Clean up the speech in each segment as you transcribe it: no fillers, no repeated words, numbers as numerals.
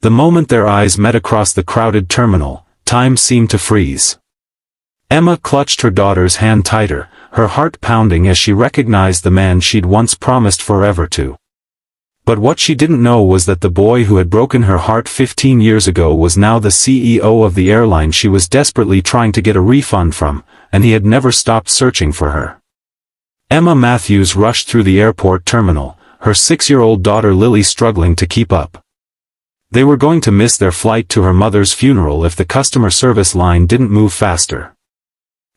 The moment their eyes met across the crowded terminal, time seemed to freeze. Emma clutched her daughter's hand tighter, her heart pounding as she recognized the man she'd once promised forever to. But what she didn't know was that the boy who had broken her heart 15 years ago was now the CEO of the airline she was desperately trying to get a refund from, and he had never stopped searching for her. Emma Matthews rushed through the airport terminal, her 6-year-old daughter Lily struggling to keep up. They were going to miss their flight to her mother's funeral if the customer service line didn't move faster.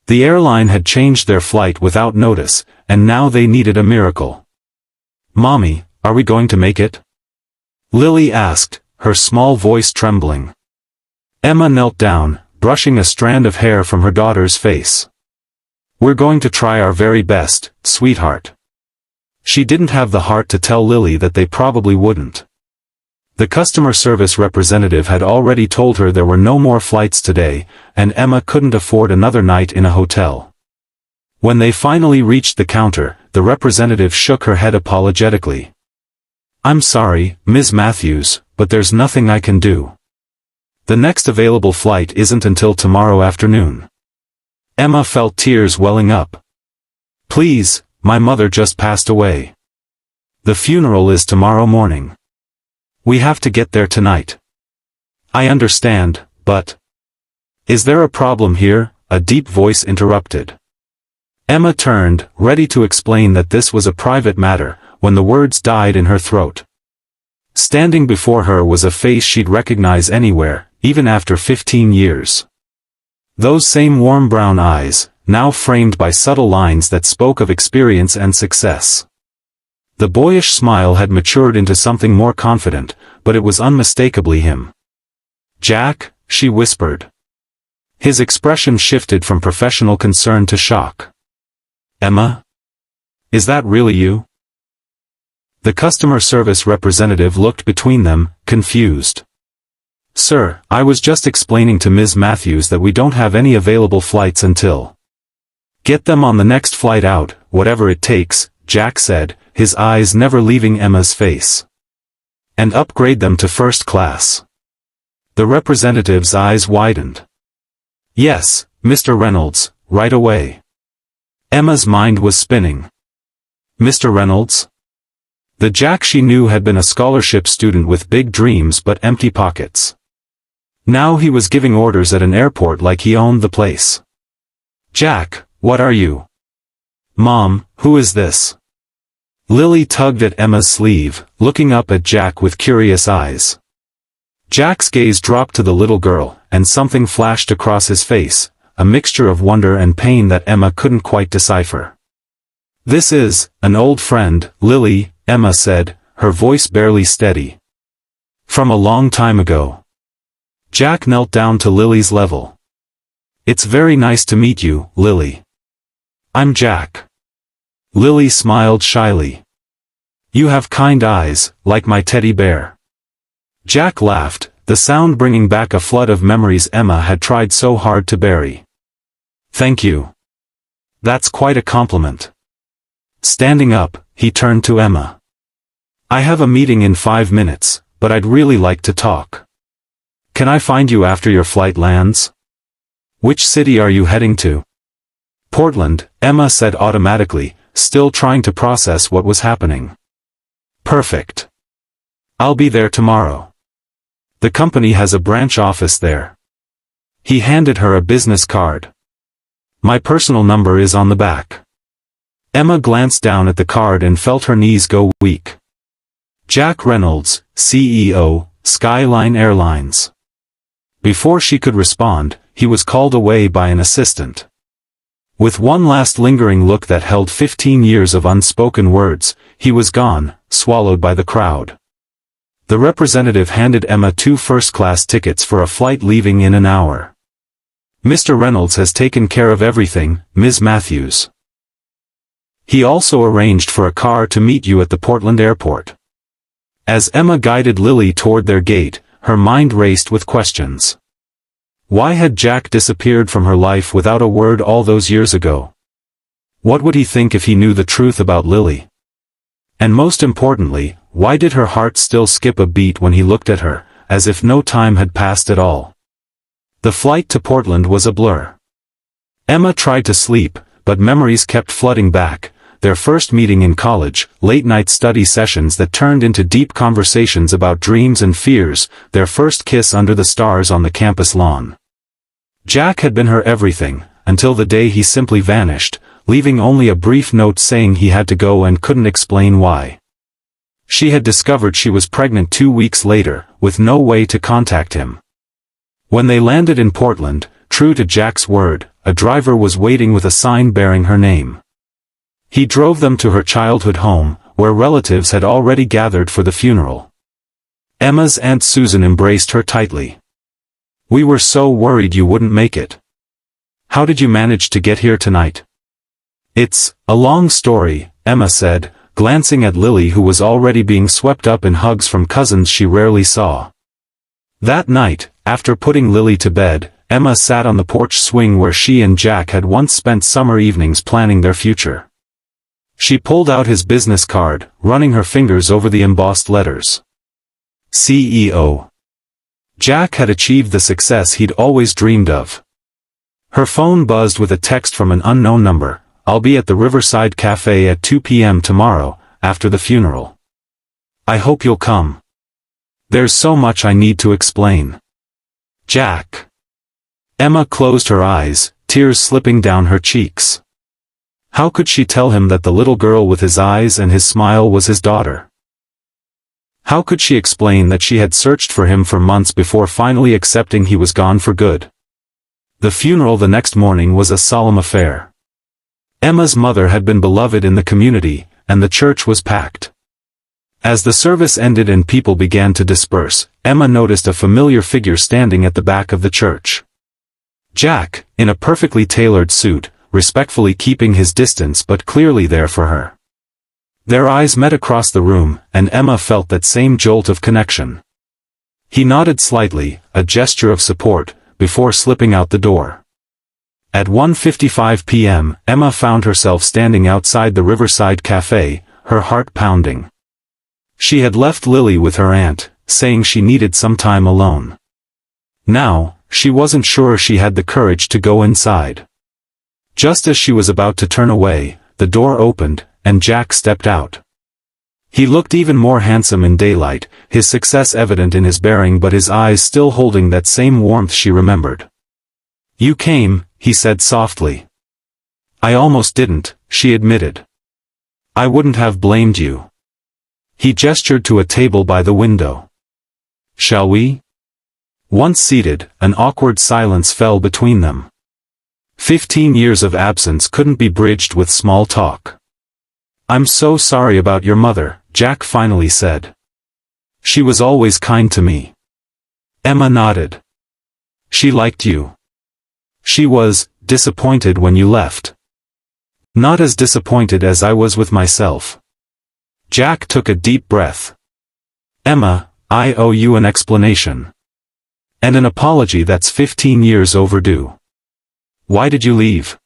The airline had changed their flight without notice, and now they needed a miracle. "Mommy, are we going to make it?" Lily asked, her small voice trembling. Emma knelt down, brushing a strand of hair from her daughter's face. "We're going to try our very best, sweetheart." She didn't have the heart to tell Lily that they probably wouldn't. The customer service representative had already told her there were no more flights today, and Emma couldn't afford another night in a hotel. When they finally reached the counter, the representative shook her head apologetically. "I'm sorry, Ms. Matthews, but there's nothing I can do. The next available flight isn't until tomorrow afternoon." Emma felt tears welling up. "Please, my mother just passed away. The funeral is tomorrow morning. We have to get there tonight." "I understand, but—" "Is there a problem here?" a deep voice interrupted. Emma turned, ready to explain that this was a private matter, when the words died in her throat. Standing before her was a face she'd recognize anywhere, even after 15 years. Those same warm brown eyes, now framed by subtle lines that spoke of experience and success. The boyish smile had matured into something more confident, but it was unmistakably him. "Jack," she whispered. His expression shifted from professional concern to shock. "Emma? Is that really you?" The customer service representative looked between them, confused. "Sir, I was just explaining to Ms. Matthews that we don't have any available flights until—" "Get them on the next flight out, whatever it takes," Jack said, his eyes never leaving Emma's face. "And upgrade them to first class." The representative's eyes widened. "Yes, Mr. Reynolds, right away." Emma's mind was spinning. Mr. Reynolds? The Jack she knew had been a scholarship student with big dreams but empty pockets. Now he was giving orders at an airport like he owned the place. "Jack, what are you?" "Mom, who is this?" Lily tugged at Emma's sleeve, looking up at Jack with curious eyes. Jack's gaze dropped to the little girl, and something flashed across his face, a mixture of wonder and pain that Emma couldn't quite decipher. "This is an old friend, Lily," Emma said, her voice barely steady. "From a long time ago." Jack knelt down to Lily's level. "It's very nice to meet you, Lily. I'm Jack." Lily smiled shyly. "You have kind eyes, like my teddy bear." Jack laughed, the sound bringing back a flood of memories Emma had tried so hard to bury. "Thank you. That's quite a compliment." Standing up, he turned to Emma. "I have a meeting in 5 minutes, but I'd really like to talk. Can I find you after your flight lands?" "Which city are you heading to?" "Portland," Emma said automatically, still trying to process what was happening. "Perfect. I'll be there tomorrow. The company has a branch office there." He handed her a business card. "My personal number is on the back." Emma glanced down at the card and felt her knees go weak. Jack Reynolds, CEO, Skyline Airlines. Before she could respond, he was called away by an assistant. With one last lingering look that held 15 years of unspoken words, he was gone, swallowed by the crowd. The representative handed Emma 2 first-class tickets for a flight leaving in an hour. "Mr. Reynolds has taken care of everything, Ms. Matthews. He also arranged for a car to meet you at the Portland airport." As Emma guided Lily toward their gate, her mind raced with questions. Why had Jack disappeared from her life without a word all those years ago? What would he think if he knew the truth about Lily? And most importantly, why did her heart still skip a beat when he looked at her, as if no time had passed at all. The flight to Portland was a blur. Emma tried to sleep, but memories kept flooding back. Their first meeting in college, late-night study sessions that turned into deep conversations about dreams and fears, their first kiss under the stars on the campus lawn. Jack had been her everything, until the day he simply vanished, leaving only a brief note saying he had to go and couldn't explain why. She had discovered she was pregnant 2 weeks later, with no way to contact him. When they landed in Portland, true to Jack's word, a driver was waiting with a sign bearing her name. He drove them to her childhood home, where relatives had already gathered for the funeral. Emma's Aunt Susan embraced her tightly. "We were so worried you wouldn't make it. How did you manage to get here tonight?" "It's a long story," Emma said, glancing at Lily, who was already being swept up in hugs from cousins she rarely saw. That night, after putting Lily to bed, Emma sat on the porch swing where she and Jack had once spent summer evenings planning their future. She pulled out his business card, running her fingers over the embossed letters. CEO. Jack had achieved the success he'd always dreamed of. Her phone buzzed with a text from an unknown number. "I'll be at the Riverside Cafe at 2 p.m. tomorrow, after the funeral. I hope you'll come. There's so much I need to explain. Jack." Emma closed her eyes, tears slipping down her cheeks. How could she tell him that the little girl with his eyes and his smile was his daughter? How could she explain that she had searched for him for months before finally accepting he was gone for good? The funeral the next morning was a solemn affair. Emma's mother had been beloved in the community, and the church was packed. As the service ended and people began to disperse, Emma noticed a familiar figure standing at the back of the church. Jack, in a perfectly tailored suit, respectfully keeping his distance but clearly there for her. Their eyes met across the room, and Emma felt that same jolt of connection. He nodded slightly, a gesture of support, before slipping out the door. At 1:55 p.m., Emma found herself standing outside the Riverside Cafe, her heart pounding. She had left Lily with her aunt, saying she needed some time alone. Now, she wasn't sure she had the courage to go inside. Just as she was about to turn away, the door opened, and Jack stepped out. He looked even more handsome in daylight, his success evident in his bearing but his eyes still holding that same warmth she remembered. "You came," he said softly. "I almost didn't," she admitted. "I wouldn't have blamed you." He gestured to a table by the window. "Shall we?" Once seated, an awkward silence fell between them. 15 years of absence couldn't be bridged with small talk. "I'm so sorry about your mother," Jack finally said. "She was always kind to me." Emma nodded. "She liked you." "She was disappointed when you left." "Not as disappointed as I was with myself." Jack took a deep breath. "Emma, I owe you an explanation. And an apology that's 15 years overdue. Why did you leave?"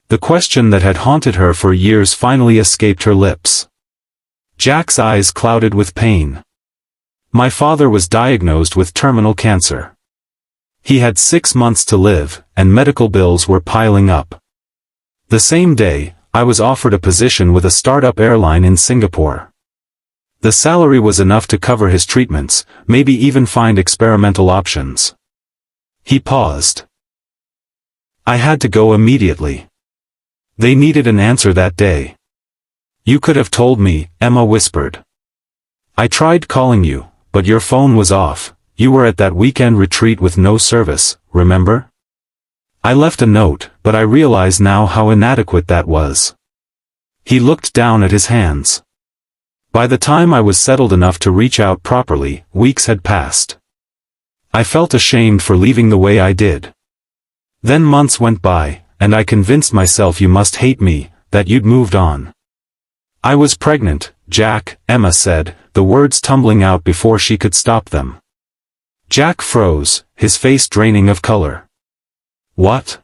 The question that had haunted her for years finally escaped her lips. Jack's eyes clouded with pain. "My father was diagnosed with terminal cancer. He had 6 months to live, and medical bills were piling up. The same day, I was offered a position with a startup airline in Singapore. The salary was enough to cover his treatments, maybe even find experimental options." He paused. "I had to go immediately. They needed an answer that day." "You could have told me," Emma whispered. "I tried calling you, but your phone was off. You were at that weekend retreat with no service, remember? I left a note, but I realize now how inadequate that was." He looked down at his hands. "By the time I was settled enough to reach out properly, weeks had passed. I felt ashamed for leaving the way I did. Then months went by, and I convinced myself you must hate me, that you'd moved on." "I was pregnant, Jack," Emma said, the words tumbling out before she could stop them. Jack froze, his face draining of color. "What?"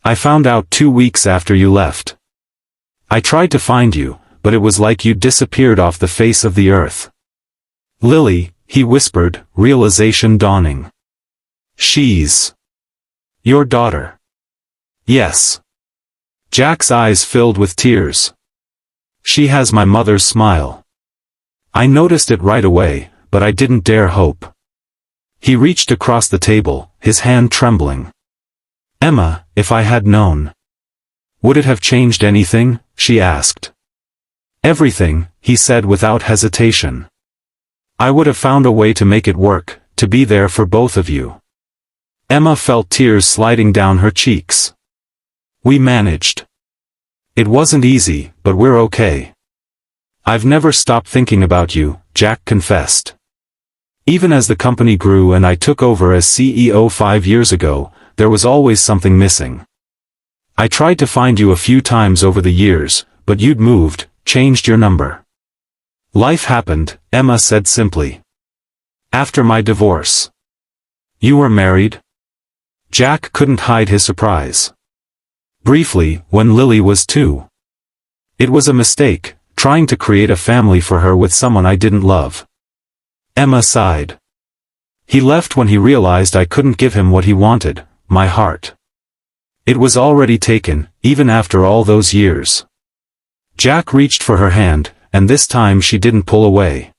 "I found out 2 weeks after you left. I tried to find you, but it was like you disappeared off the face of the earth. Lily, he whispered, realization dawning. She's your daughter. Yes. Jack's eyes filled with tears. She has my mother's smile. I noticed it right away, but I didn't dare hope. He reached across the table, his hand trembling. Emma, if I had known. Would it have changed anything? She asked. Everything, he said without hesitation. I would have found a way to make it work, to be there for both of you. Emma felt tears sliding down her cheeks. We managed. It wasn't easy, but we're okay. I've never stopped thinking about you, Jack confessed. Even as the company grew and I took over as CEO 5 years ago, there was always something missing. I tried to find you a few times over the years, but you'd moved, changed your number. Life happened, Emma said simply. After my divorce. You were married? Jack couldn't hide his surprise. Briefly, when Lily was 2. It was a mistake, trying to create a family for her with someone I didn't love. Emma sighed. He left when he realized I couldn't give him what he wanted, my heart. It was already taken, even after all those years. Jack reached for her hand, and this time she didn't pull away.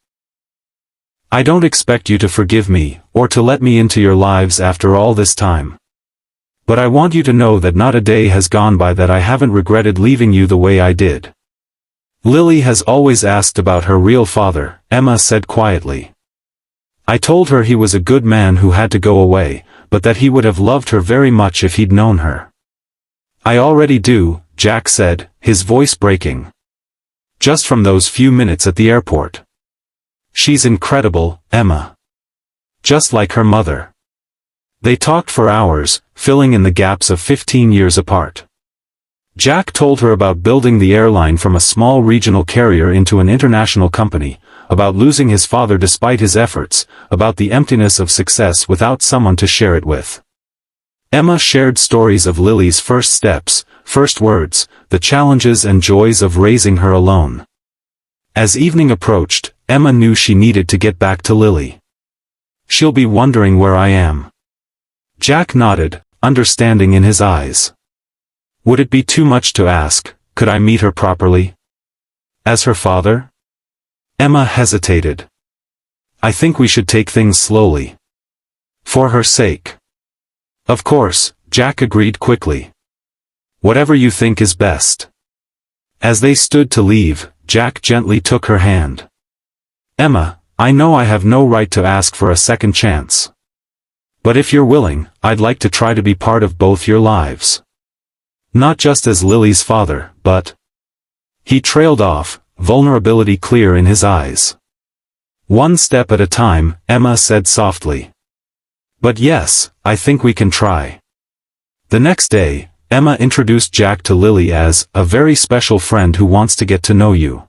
I don't expect you to forgive me, or to let me into your lives after all this time. But I want you to know that not a day has gone by that I haven't regretted leaving you the way I did. Lily has always asked about her real father, Emma said quietly. I told her he was a good man who had to go away, but that he would have loved her very much if he'd known her. I already do, Jack said, his voice breaking. Just from those few minutes at the airport. She's incredible, Emma. Just like her mother. They talked for hours, filling in the gaps of 15 years apart. Jack told her about building the airline from a small regional carrier into an international company, about losing his father despite his efforts, about the emptiness of success without someone to share it with. Emma shared stories of Lily's first steps, first words, the challenges and joys of raising her alone. As evening approached, Emma knew she needed to get back to Lily. She'll be wondering where I am. Jack nodded, understanding in his eyes. Would it be too much to ask, could I meet her properly? As her father? Emma hesitated. I think we should take things slowly. For her sake. Of course, Jack agreed quickly. Whatever you think is best. As they stood to leave, Jack gently took her hand. Emma, I know I have no right to ask for a second chance. But if you're willing, I'd like to try to be part of both your lives. Not just as Lily's father, but... He trailed off, vulnerability clear in his eyes. One step at a time, Emma said softly. But yes, I think we can try. The next day, Emma introduced Jack to Lily as a very special friend who wants to get to know you.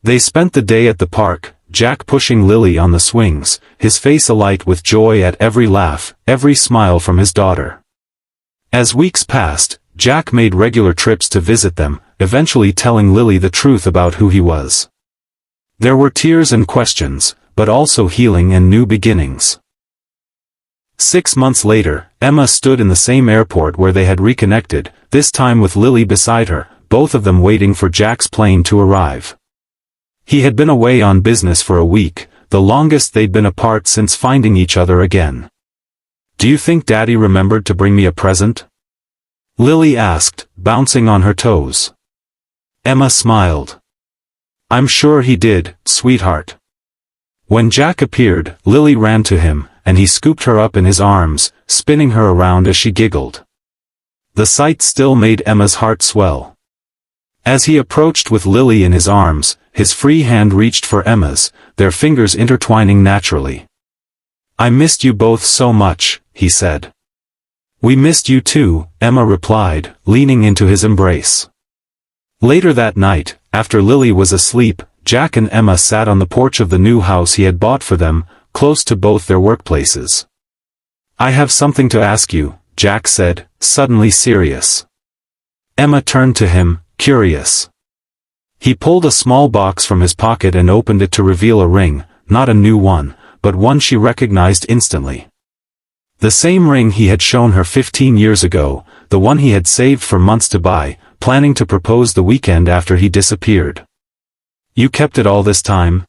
They spent the day at the park, Jack pushing Lily on the swings, his face alight with joy at every laugh, every smile from his daughter. As weeks passed, Jack made regular trips to visit them, eventually telling Lily the truth about who he was. There were tears and questions, but also healing and new beginnings. 6 months later, Emma stood in the same airport where they had reconnected, this time with Lily beside her, both of them waiting for Jack's plane to arrive. He had been away on business for a week, the longest they'd been apart since finding each other again. Do you think Daddy remembered to bring me a present? Lily asked, bouncing on her toes. Emma smiled. I'm sure he did, sweetheart. When Jack appeared, Lily ran to him, and he scooped her up in his arms, spinning her around as she giggled. The sight still made Emma's heart swell. As he approached with Lily in his arms, his free hand reached for Emma's, their fingers intertwining naturally. I missed you both so much, he said. We missed you too, Emma replied, leaning into his embrace. Later that night, after Lily was asleep, Jack and Emma sat on the porch of the new house he had bought for them, close to both their workplaces. I have something to ask you, Jack said, suddenly serious. Emma turned to him, curious. He pulled a small box from his pocket and opened it to reveal a ring, not a new one, but one she recognized instantly. The same ring he had shown her 15 years ago, the one he had saved for months to buy, planning to propose the weekend after he disappeared. "You kept it all this time?"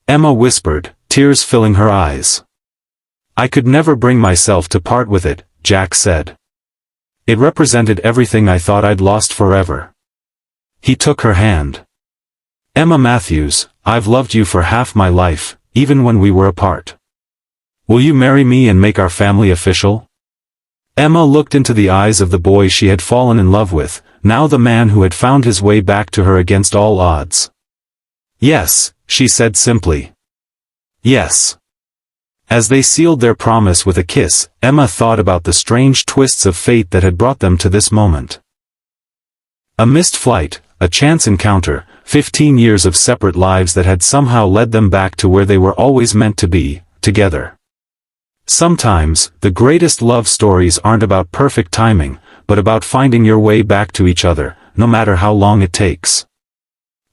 Emma whispered, tears filling her eyes. "I could never bring myself to part with it," Jack said. "It represented everything I thought I'd lost forever." He took her hand. "Emma Matthews, I've loved you for half my life, even when we were apart. Will you marry me and make our family official?" Emma looked into the eyes of the boy she had fallen in love with, now the man who had found his way back to her against all odds. "Yes," she said simply. "Yes." As they sealed their promise with a kiss, Emma thought about the strange twists of fate that had brought them to this moment. A missed flight, a chance encounter, 15 years of separate lives that had somehow led them back to where they were always meant to be, together. Sometimes, the greatest love stories aren't about perfect timing, but about finding your way back to each other, no matter how long it takes.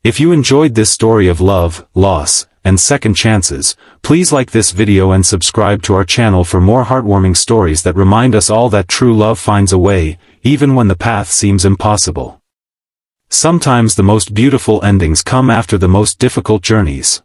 If you enjoyed this story of love, loss, and second chances, please like this video and subscribe to our channel for more heartwarming stories that remind us all that true love finds a way, even when the path seems impossible. Sometimes the most beautiful endings come after the most difficult journeys.